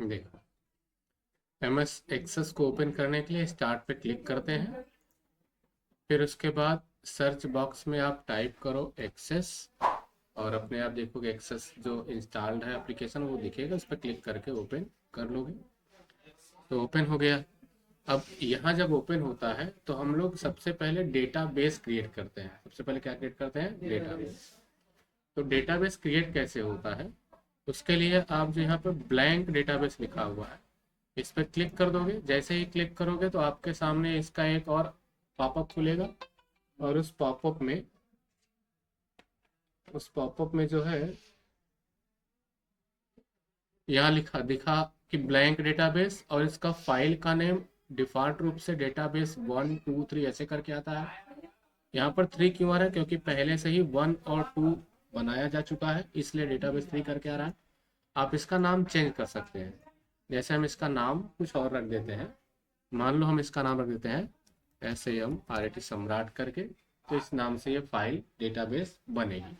देखो, MS access को open करने के लिए स्टार्ट पे क्लिक करते हैं। फिर उसके बाद सर्च बॉक्स में आप टाइप करो एक्सेस, और अपने आप देखोगे एक्सेस जो इंस्टॉल्ड है एप्लीकेशन वो दिखेगा, उस पर क्लिक करके ओपन कर लोगे तो ओपन हो गया। अब यहाँ जब ओपन होता है तो हम लोग सबसे पहले डेटाबेस क्रिएट करते हैं। सबसे पहले क्या क्रिएट करते हैं? डेटाबेस। तो डेटाबेस क्रिएट कैसे होता है, उसके लिए आप जो यहाँ पे ब्लैंक डेटाबेस लिखा हुआ है इस पर क्लिक कर दोगे। जैसे ही क्लिक करोगे तो आपके सामने इसका एक और पॉपअप खुलेगा, और उस पॉपअप में जो है यहाँ लिखा दिखा कि ब्लैंक डेटाबेस, और इसका फाइल का नेम डिफॉल्ट रूप से डेटाबेस 1 2 3 ऐसे करके आता है। यहाँ पर 3 क्यों आ रहा है? क्योंकि पहले से ही 1 और 2 बनाया जा चुका है, इसलिए डेटाबेस 3 करके आ रहा है। आप इसका नाम चेंज कर सकते हैं। जैसे हम इसका नाम कुछ और रख देते हैं, मान लो हम इसका नाम रख देते हैं SAMRAT सम्राट करके, तो इस नाम से ये फाइल डेटाबेस बनेगी।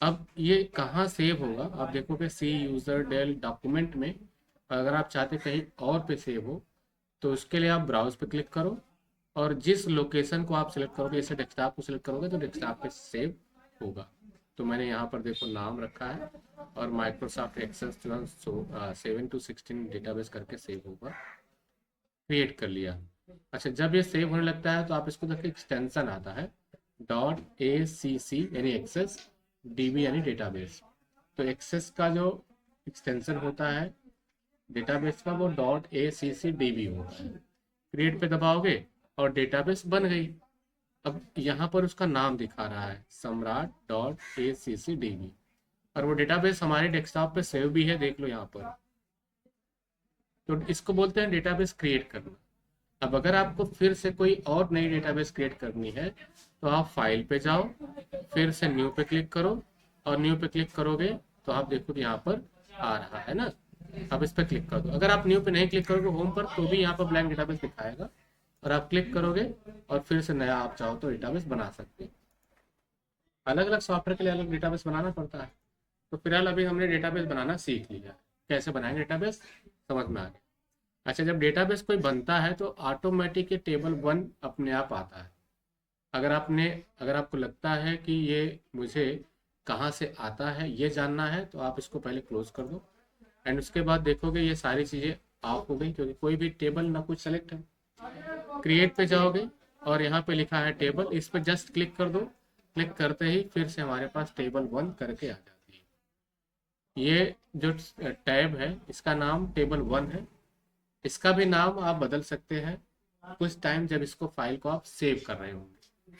अब ये कहाँ सेव होगा? आप देखोगे सी यूज़र डेल डॉक्यूमेंट में। अगर आप चाहते कहीं और पे सेव हो तो उसके लिए आप ब्राउज पे क्लिक करो, और जिस लोकेशन को आप सिलेक्ट करोगे, जैसे डेस्कटॉप को सिलेक्ट करोगे तो डेस्कटॉप पे सेव होगा। तो मैंने यहाँ पर देखो नाम रखा है, और माइक्रोसॉफ्ट एक्सेस 7 to 16 डेटाबेस करके सेव होगा, क्रिएट कर लिया। अच्छा, जब ये सेव होने लगता है तो आप इसको देखिए एक्सटेंशन आता है .acc यानी एक्सेस, DB यानी डेटाबेस। तो एक्सेस का जो एक्सटेंशन होता है डेटाबेस का वो .acc.db होता है। क्रिएट पे दबाओगे और डेटाबेस बन गई। अब यहाँ पर उसका नाम दिखा रहा है सम्राट.acc.db, और वो डेटाबेस हमारे डेस्कटॉप पे सेव भी है, देख लो यहाँ पर। तो इसको बोलते हैं डेटाबेस क्रिएट करना। अब अगर आपको फिर से कोई और नई डेटाबेस क्रिएट करनी है तो आप फाइल पे जाओ, फिर से न्यू पे क्लिक करो, और न्यू पे क्लिक करोगे तो आप देखोगे यहाँ पर आ रहा है ना। अब इस पर क्लिक कर दो। अगर आप न्यू पे नहीं क्लिक करोगे होम पर तो भी यहाँ पर ब्लैंक डेटाबेस दिखाएगा, और आप क्लिक करोगे और फिर से नया आप चाहो तो डेटाबेस बना सकते हैं। अलग अलग सॉफ्टवेयर के लिए अलग डेटाबेस बनाना पड़ता है। तो फिलहाल अभी हमने डेटाबेस बनाना सीख लिया। कैसे बनाएंगे डेटाबेस समझ में आ गया। अच्छा, जब डेटाबेस कोई बनता है तो ऑटोमेटिक ये टेबल 1 अपने आप आता है। अगर आपको लगता है कि ये मुझे कहाँ से आता है ये जानना है तो आप इसको पहले क्लोज कर दो, एंड उसके बाद देखोगे ये सारी चीज़ें ऑफ हो गई, क्योंकि कोई भी टेबल ना कुछ सेलेक्ट है। क्रिएट पे जाओगे और यहाँ पे लिखा है टेबल, इस पर जस्ट क्लिक कर दो। क्लिक करते ही फिर से हमारे पास टेबल 1 करके आ जाती है। ये जो टैब है इसका नाम टेबल 1 है। इसका भी नाम आप बदल सकते हैं कुछ टाइम जब इसको फाइल को आप सेव कर रहे होंगे।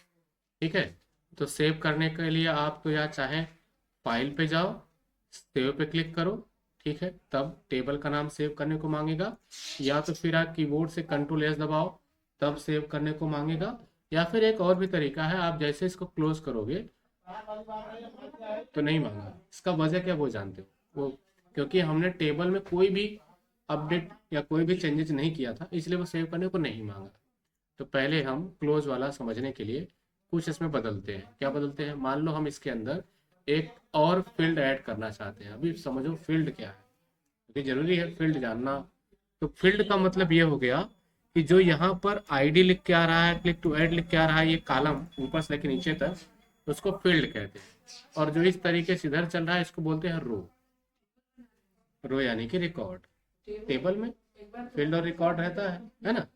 ठीक है, तो सेव करने के लिए आप तो या चाहे फाइल पे जाओ, सेव पे क्लिक करो, ठीक है, तब टेबल का नाम सेव करने को मांगेगा, या तो फिर आप कीबोर्ड से Ctrl+S दबाओ तब सेव करने को मांगेगा, या फिर एक और भी तरीका है, आप जैसे इसको क्लोज करोगे तो नहीं मांगा। इसका वजह क्या वो जानते हो? वो क्योंकि हमने टेबल में कोई भी अपडेट या कोई भी चेंजेस नहीं किया था, इसलिए वो सेव करने को नहीं मांगा। तो पहले हम क्लोज वाला समझने के लिए कुछ इसमें बदलते हैं। क्या बदलते हैं? मान लो हम इसके अंदर एक और फील्ड ऐड करना चाहते हैं। अभी समझो फील्ड क्या है, क्योंकि जरूरी है फील्ड जानना। तो फील्ड का मतलब ये हो गया कि जो यहाँ पर आईडी लिख के आ रहा है, क्लिक टू ऐड लिख के आ रहा है, ये कॉलम ऊपर से लेकर नीचे तक, उसको फील्ड कहते हैं। और जो इस तरीके से इधर चल रहा है इसको बोलते हैं रो। रो यानी कि रिकॉर्ड। टेबल में फील्ड और रिकॉर्ड रहता है ना।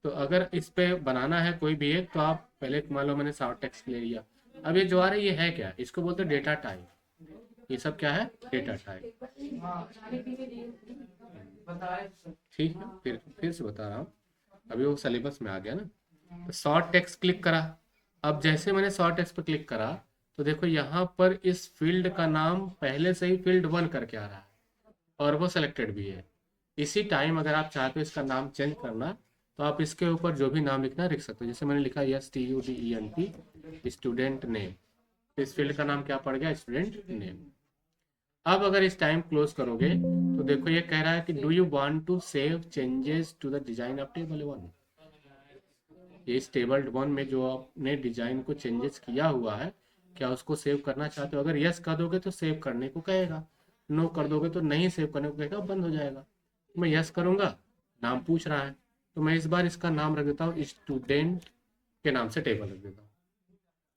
तो अगर इस पे बनाना है कोई भी एक, तो आप पहले मान लो मैंने शॉर्ट टेक्स्ट ले लिया। अब ये जो आ रहा है ये है क्या? इसको बोलते हैं डेटा टाइप। ये सब क्या है? Data type. ठीक है, फिर से बता रहा हूँ, अभी वो सिलेबस में आ गया ना। तो शॉर्ट टेक्स्ट क्लिक करा। अब जैसे मैंने शॉर्ट टेक्स्ट पर क्लिक करा तो देखो यहाँ पर इस फील्ड का नाम पहले से ही फील्ड 1 करके आ रहा है, और वो सेलेक्टेड भी है। इसी टाइम अगर आप चाहते हो इसका नाम चेंज करना तो आप इसके ऊपर जो भी नाम लिखना लिख सकते हो। जैसे मैंने लिखा STUDENT स्टूडेंट नेम, इस फील्ड का नाम क्या पड़ गया? Student name. अब अगर इस टाइम क्लोज करोगे तो देखो ये कह रहा है कि do you want to save changes to the design of table 1। ये इस टेबल 1 में जो आपने डिजाइन को चेंजेस किया हुआ है, क्या उसको सेव करना चाहते हो? अगर यस कर दोगे तो सेव करने को कहेगा, नो कर दोगे तो नहीं सेव करने को कहेगा, बंद हो जाएगा। मैं यस करूँगा, नाम पूछ रहा है, तो मैं इस बार इसका नाम रख देता हूँ स्टूडेंट के नाम से टेबल रख देता हूँ।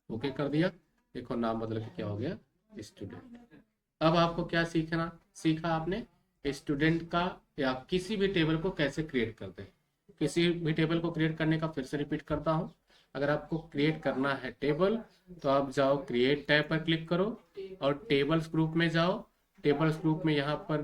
ओके कर दिया, देखो नाम बदल के क्या हो गया, स्टूडेंट। अब आपको क्या सीखा आपने, स्टूडेंट का या किसी भी टेबल को कैसे क्रिएट करते हैं। किसी भी टेबल को क्रिएट करने का फिर से रिपीट करता हूँ। अगर आपको क्रिएट करना है टेबल, तो आप जाओ क्रिएट टैब पर क्लिक करो और टेबल्स ग्रुप में जाओ। टेबल्स ग्रुप में यहाँ पर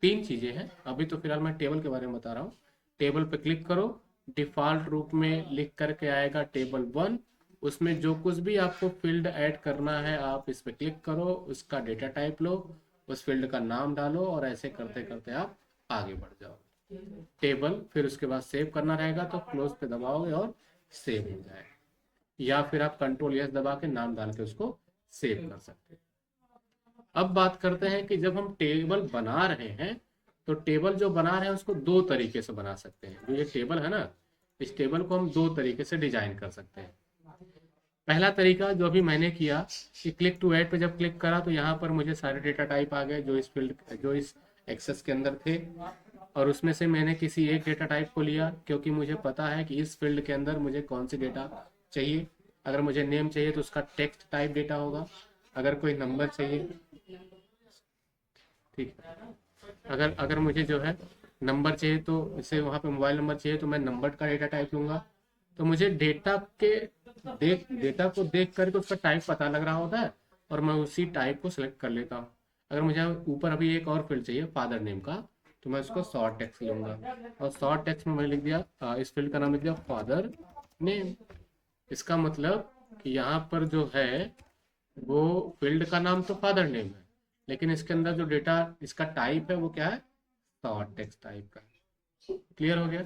3 चीज़ें हैं, अभी तो फिलहाल मैं टेबल के बारे में बता रहा हूँ। टेबल पर क्लिक करो, डिफ़ॉल्ट रूप में लिख करके आएगा टेबल 1। उसमें जो कुछ भी आपको फील्ड ऐड करना है आप इस पर क्लिक करो, उसका डेटा टाइप लो, उस फील्ड का नाम डालो और ऐसे करते करते आप आगे बढ़ जाओ टेबल। फिर उसके बाद सेव करना रहेगा तो क्लोज पे दबाओगे और सेव हो जाएगा, या फिर आप कंट्रोल एस दबा के नाम डाल के उसको सेव कर सकते हैं। अब बात करते हैं कि जब हम टेबल बना रहे हैं, तो टेबल जो बना रहे हैं उसको 2 तरीके से बना सकते हैं। जो ये टेबल है ना, इस टेबल को हम 2 तरीके से डिजाइन कर सकते हैं। पहला तरीका जो अभी मैंने किया कि क्लिक टू ऐड पे जब क्लिक करा तो यहाँ पर मुझे सारे डेटा टाइप आ गए जो इस एक्सेस के अंदर थे, और उसमें से मैंने किसी एक डेटा टाइप को लिया, क्योंकि मुझे पता है कि इस फील्ड के अंदर मुझे कौन सी डेटा चाहिए। अगर मुझे नेम चाहिए तो उसका टेक्स्ट टाइप डेटा होगा, अगर कोई नंबर चाहिए, ठीक है, अगर अगर मुझे जो है नंबर चाहिए तो जैसे वहाँ पे मोबाइल नंबर चाहिए तो मैं नंबर का डेटा टाइप लूँगा। तो मुझे डेटा को देख करके उसका टाइप पता लग रहा होता है और मैं उसी टाइप को सिलेक्ट कर लेता हूँ। अगर मुझे ऊपर अभी एक और फील्ड चाहिए फादर नेम का, तो मैं उसको शॉर्ट टेक्स्ट लूँगा और शॉर्ट टेक्स्ट में मैंने लिख दिया, इस फील्ड का नाम लिख दिया फादर नेम। इसका मतलब कि यहाँ पर जो है वो फील्ड का नाम तो फादर नेम है, लेकिन इसके अंदर जो डेटा इसका टाइप है वो क्या है, शॉर्ट टेक्स्ट टाइप का। क्लियर हो गया।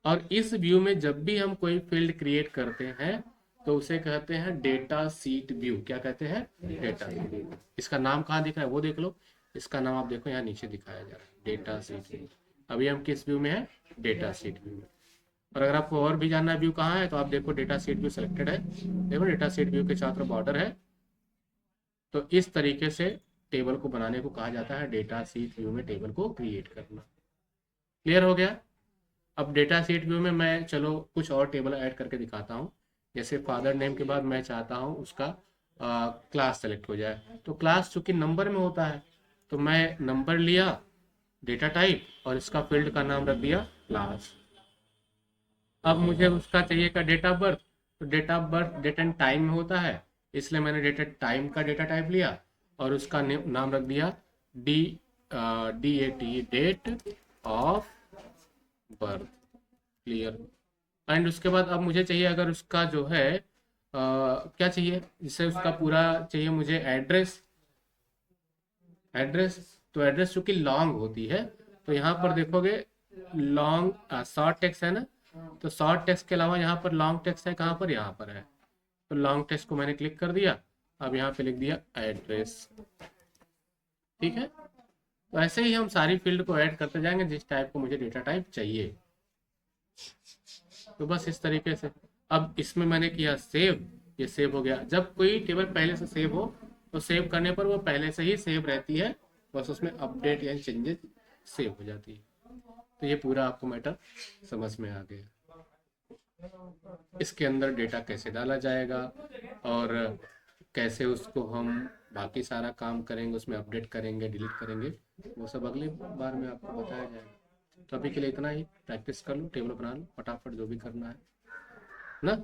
और इस व्यू में जब भी हम कोई फील्ड क्रिएट करते हैं तो उसे कहते हैं डेटा सीट व्यू। क्या कहते हैं, डेटा सीट व्यू। इसका नाम कहाँ दिख रहा है वो देख लो, इसका नाम आप देखो यहाँ नीचे दिखाया जा रहा है, डेटा सीट व्यू। अभी हम किस व्यू में है, डेटा सीट व्यू में। और अगर आपको और भी जानना है व्यू कहाँ है, तो आप देखो डेटा सीट व्यू सेलेक्टेड है, देखो डेटा सीट व्यू के चारों बॉर्डर है। तो इस तरीके से टेबल को बनाने को कहा जाता है डेटा सीट व्यू में टेबल को क्रिएट करना। क्लियर हो गया। अब डेटा सीट व्यू में मैं चलो कुछ और टेबल ऐड करके दिखाता हूँ। जैसे फादर नेम के बाद मैं चाहता हूँ उसका क्लास सेलेक्ट हो जाए, तो क्लास चूंकि नंबर में होता है तो मैं नंबर लिया डेटा टाइप और इसका फील्ड का नाम रख दिया क्लास। अब मुझे उसका चाहिए का डेट ऑफ बर्थ, तो date of birth date and time में होता है, इसलिए मैंने डेट एंड टाइम का डेटा टाइप लिया और उसका नाम रख दिया D DAT, date of birth. Clear. And उसके बाद अब मुझे चाहिए अगर उसका जो है क्या चाहिए, जिससे उसका पूरा चाहिए मुझे एड्रेस। तो एड्रेस चूंकि लॉन्ग होती है तो यहाँ पर देखोगे लॉन्ग शॉर्ट टेक्स्ट है ना, तो शॉर्ट टेक्स्ट के अलावा यहाँ पर लॉन्ग टेक्स्ट है, कहाँ पर, यहाँ पर है। तो लॉन्ग टेक्स्ट को मैंने क्लिक कर दिया, अब यहाँ पे लिख दिया एड्रेस। ठीक है। तो ऐसे ही हम सारी फील्ड को ऐड करते जाएंगे जिस टाइप को मुझे डेटा टाइप चाहिए। तो बस इस तरीके से। अब इसमें मैंने किया सेव, ये सेव हो गया। जब कोई टेबल पहले से सेव हो तो सेव करने पर वो पहले से ही सेव रहती है, बस उसमें अपडेट या चेंजेस सेव हो जाती है। तो ये पूरा आपको मैटर समझ में आ गया। इसके अंदर डेटा कैसे डाला जाएगा और कैसे उसको हम बाकी सारा काम करेंगे, उसमें अपडेट करेंगे, डिलीट करेंगे, वो सब अगले बार में आपको बताया जाएगा। तो अभी के लिए इतना ही, प्रैक्टिस कर लो, टेबल बना लो फटाफट जो भी करना है ना।